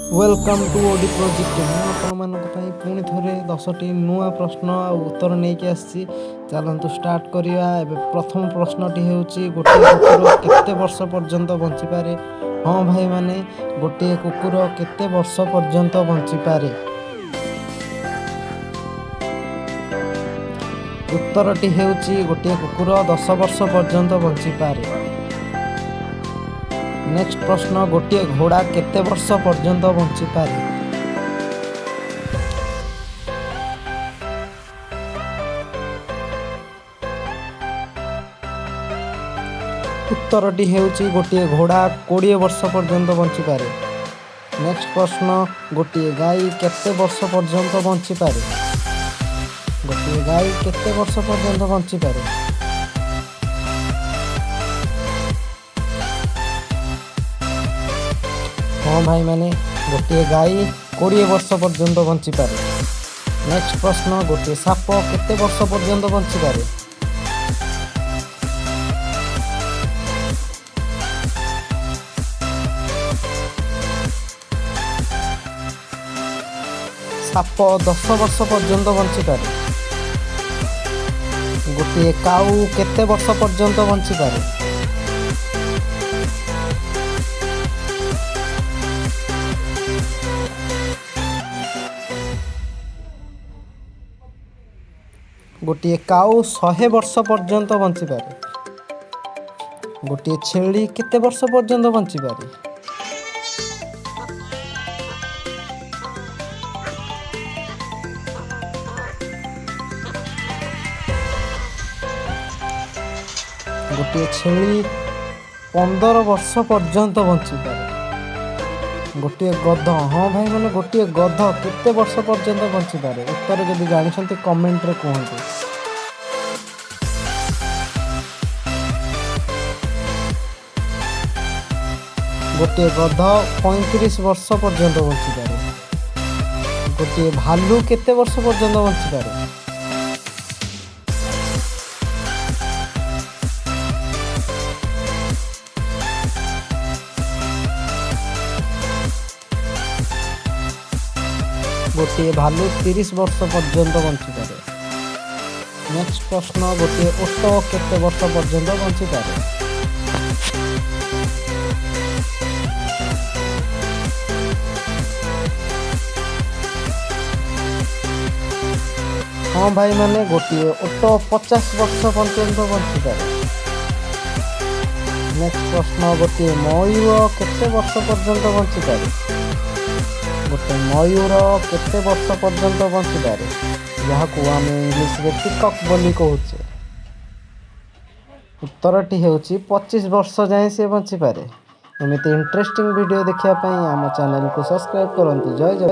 Welcome to OD project मैं पुणी थे 10टी नुआ प्रश्न आ उत्तर नहीं आसी चलतु स्टार्ट करवा। प्रथम प्रश्नटी हूँ गोटे कुकुर केते वर्ष पर्यंत बंचीपे। हाँ भाई माने गोटे कुकुर केते वर्ष पर्यंत बंचीपे। उत्तरटी हूँ गोटे कुकुर 10 वर्ष पर्यंत बंचीपे। नेक्स्ट प्रश्न गोटे घोड़ा केते वर्ष पर्यंत बंचीपे। उत्तरटी हूँ गोटे घोड़ा 20 वर्ष पर्यंत बंचीपे। नेक्स्ट प्रश्न गोटे गाई केते वर्ष पर्यंत बंचीपे। गोटे गाई केते वर्ष पर्यंत बंचीपे। हाँ भाई माने गोटे गाई 20 वर्ष पर्यंत बंचीपे। नेक्स्ट प्रश्न गोटे साप केते वर्ष पर्यंत बंचीपे। साप 10 वर्ष पर्यंत बंचीपे। गोटे काऊ केते वर्ष पर्यंत बंचीपे। गोटे काऊ 100 वर्ष पर्यंत बंचीपे। गोटे छेली केते वर्ष पर्यंत बंचीपे। गोटे छेली 15 वर्ष पर्यंत बंचीपे। गोटे गध हाँ भाई मैंने गोटे गध केते वर्ष पर्यंत बंचीपे। उत्तर जदि जानते कमेंट रे कहतु। गोटे गध 35 वर्ष पर्यंत बंचीपे। गोटे भालू केते वर्ष पर्यंत बंचीपे। गोटे भालू 30 वर्ष पर्यंत बंचीपे। नेक्स्ट प्रश्न गोटे ओट केते वर्ष पर्यंत बंचीपे। हाँ भाई माने गोटे ओट 50 वर्ष पर्यंत बंचीपे। नेक्स्ट प्रश्न गोटे मयूर केते वर्ष पर्यंत बंचीपे। गोटे मयूर केते वर्ष पर्यंत बंचीपे जहाँ आम इंग्लीश रे पिकॉक बोली कहूचे। उत्तरटी हूँ 25 वर्ष जाए सी बंचीपे। एमती इंटरेस्टिंग वीडियो देखा आम चैनल को सब्सक्राइब करंतु। जय जय।